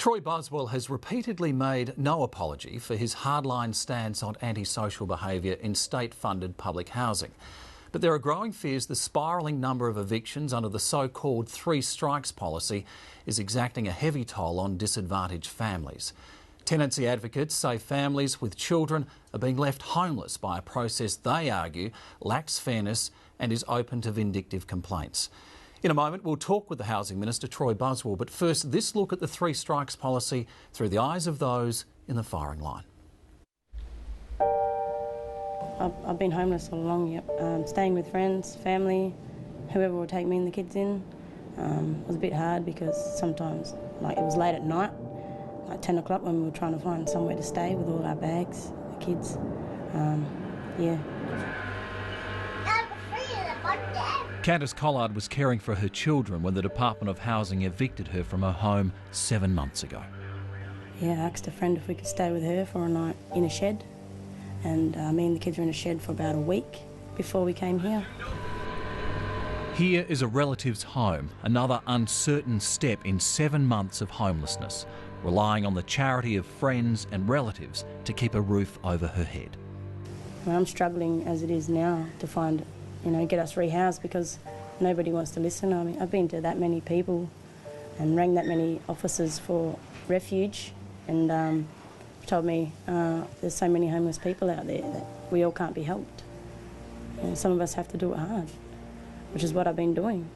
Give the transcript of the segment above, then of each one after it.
Troy Buswell has repeatedly made no apology for his hardline stance on antisocial behaviour in state-funded public housing. But there are growing fears the spiralling number of evictions under the so-called three strikes policy is exacting a heavy toll on disadvantaged families. Tenancy advocates say families with children are being left homeless by a process they argue lacks fairness and is open to vindictive complaints. In a moment, we'll talk with the Housing Minister, Troy Buswell, but first, this look at the three strikes policy through the eyes of those in the firing line. I've been homeless all along, yep. Staying with friends, family, whoever would take me and the kids in. It was a bit hard because sometimes, it was late at night, like 10 o'clock when we were trying to find somewhere to stay with all our bags, the kids. Yeah. Candice Collard was caring for her children when the Department of Housing evicted her from her home 7 months ago. Yeah, I asked a friend if we could stay with her for a night in a shed, and me and the kids were in a shed for about a week before we came here. Here is a relative's home, another uncertain step in 7 months of homelessness, relying on the charity of friends and relatives to keep a roof over her head. I'm struggling as it is now to find, get us rehoused because nobody wants to listen. I mean, I've been to that many people and rang that many officers for refuge, and told me there's so many homeless people out there that we all can't be helped. Some of us have to do it hard, which is what I've been doing.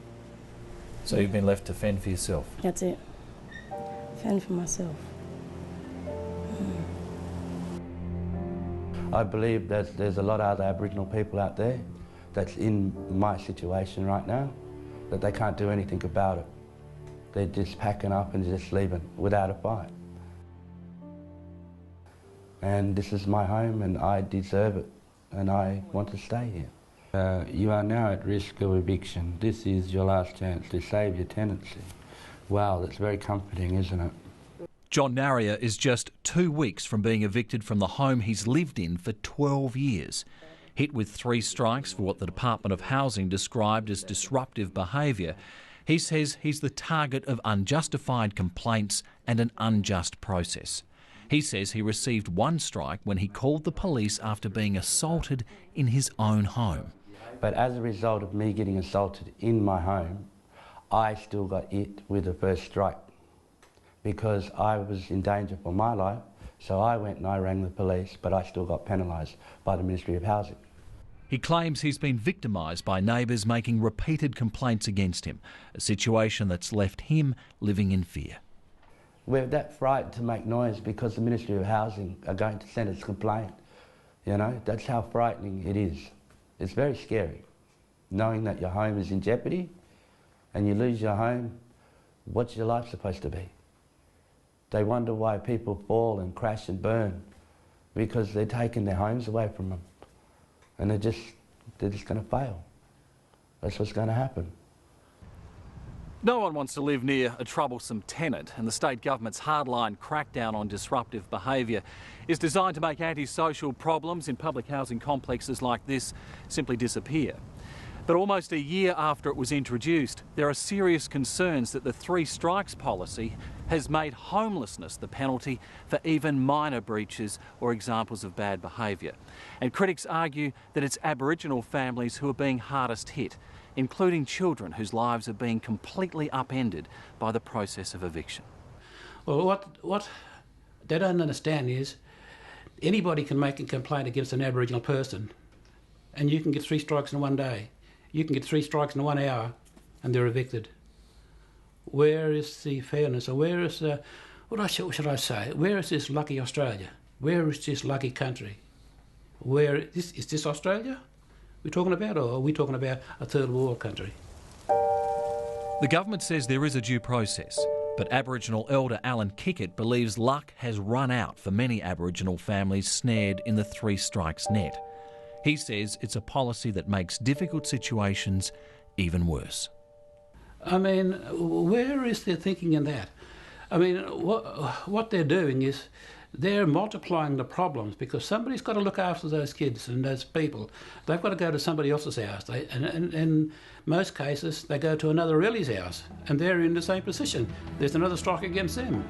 So you've been left to fend for yourself? That's it. Fend for myself. I believe that there's a lot of other Aboriginal people out there that's in my situation right now, that they can't do anything about it. They're just packing up and just leaving without a fight. And this is my home and I deserve it and I want to stay here. You are now at risk of eviction. This is your last chance to save your tenancy. Wow, that's very comforting, isn't it? John Narrier is just 2 weeks from being evicted from the home he's lived in for 12 years. Hit with 3 strikes for what the Department of Housing described as disruptive behaviour, he says he's the target of unjustified complaints and an unjust process. He says he received 1 strike when he called the police after being assaulted in his own home. But as a result of me getting assaulted in my home, I still got hit with the first strike because I was in danger for my life. So I went and I rang the police, but I still got penalised by the Ministry of Housing. He claims he's been victimised by neighbours making repeated complaints against him, a situation that's left him living in fear. We're that frightened to make noise because the Ministry of Housing are going to send us a complaint. That's how frightening it is. It's very scary, knowing that your home is in jeopardy and you lose your home. What's your life supposed to be? They wonder why people fall and crash and burn, because they're taking their homes away from them. And they're just going to fail. That's what's going to happen. No one wants to live near a troublesome tenant, and the state government's hardline crackdown on disruptive behaviour is designed to make antisocial problems in public housing complexes like this simply disappear. But almost a year after it was introduced, there are serious concerns that the three strikes policy has made homelessness the penalty for even minor breaches or examples of bad behaviour. And critics argue that it's Aboriginal families who are being hardest hit, including children whose lives are being completely upended by the process of eviction. Well, what they don't understand is anybody can make a complaint against an Aboriginal person and you can get 3 strikes in one day. You can get 3 strikes in 1 hour and they're evicted. Where is the fairness, or where is what should I say? Where is this lucky Australia? Where is this lucky country? Is this Australia we're talking about, or are we talking about a third world country? The government says there is a due process, but Aboriginal elder Alan Kickett believes luck has run out for many Aboriginal families snared in the 3 strikes net. He says it's a policy that makes difficult situations even worse. I mean, where is their thinking in that? I mean, what they're doing is they're multiplying the problems because somebody's got to look after those kids and those people. They've got to go to somebody else's house. And in most cases, they go to another relly's house and they're in the same position. There's another strike against them.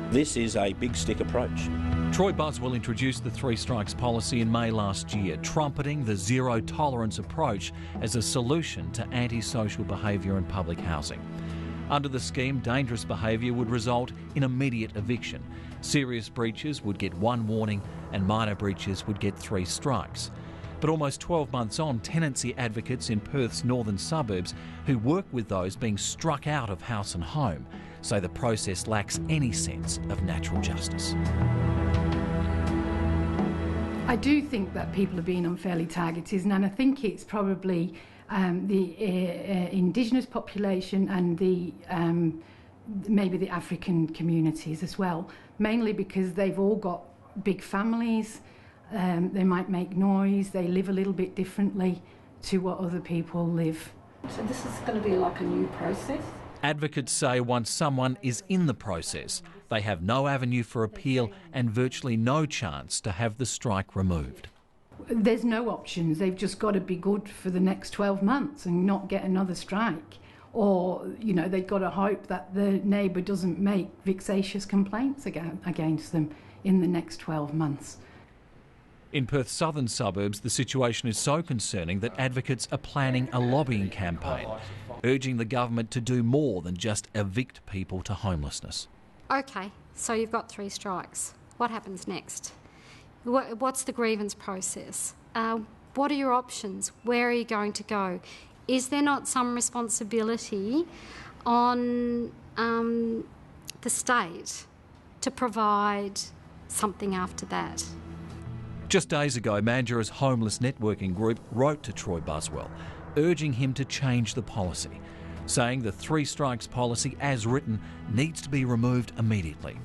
This is a big stick approach. Troy Buswell introduced the three strikes policy in May last year, trumpeting the zero tolerance approach as a solution to antisocial behaviour in public housing. Under the scheme, dangerous behaviour would result in immediate eviction. Serious breaches would get 1 warning and minor breaches would get 3 strikes. But almost 12 months on, tenancy advocates in Perth's northern suburbs who work with those being struck out of house and home say the process lacks any sense of natural justice. I do think that people are being unfairly targeted, and I think it's probably the Indigenous population and the maybe the African communities as well, mainly because they've all got big families, they might make noise, they live a little bit differently to what other people live. So this is going to be like a new process? Advocates say once someone is in the process, they have no avenue for appeal and virtually no chance to have the strike removed. There's no options. They've just got to be good for the next 12 months and not get another strike. Or, you know, they've got to hope that the neighbour doesn't make vexatious complaints against them in the next 12 months. In Perth's southern suburbs, the situation is so concerning that advocates are planning a lobbying campaign, urging the government to do more than just evict people to homelessness. OK, so you've got 3 strikes. What happens next? What's the grievance process? What are your options? Where are you going to go? Is there not some responsibility on the state to provide something after that? Just days ago, Mandurah's homeless networking group wrote to Troy Buswell, urging him to change the policy, saying the 3 strikes policy as written needs to be removed immediately,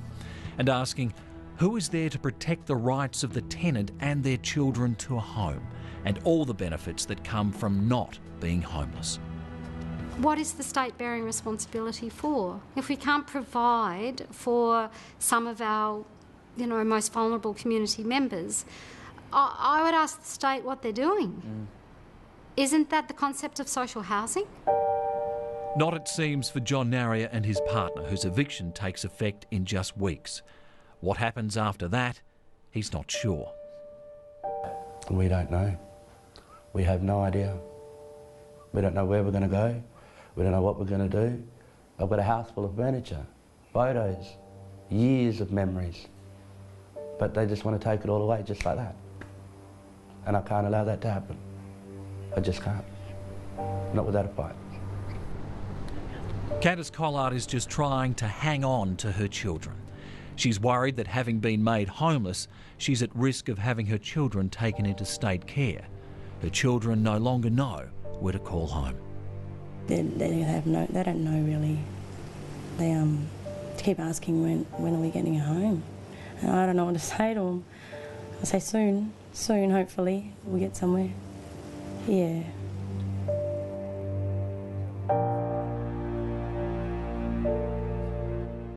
and asking who is there to protect the rights of the tenant and their children to a home and all the benefits that come from not being homeless. What is the state bearing responsibility for? If we can't provide for some of our, most vulnerable community members, I would ask the state what they're doing. Isn't that the concept of social housing? Not, it seems, for John Narrier and his partner, whose eviction takes effect in just weeks. What happens after that, he's not sure. We don't know. We have no idea. We don't know where we're going to go. We don't know what we're going to do. I've got a house full of furniture, photos, years of memories. But they just want to take it all away just like that. And I can't allow that to happen. I just can't. Not without a fight. Candice Collard is just trying to hang on to her children. She's worried that having been made homeless, she's at risk of having her children taken into state care. Her children no longer know where to call home. They don't know really. They keep asking when are we getting home, and I don't know what to say to them. I say soon, hopefully we'll get somewhere. Yeah.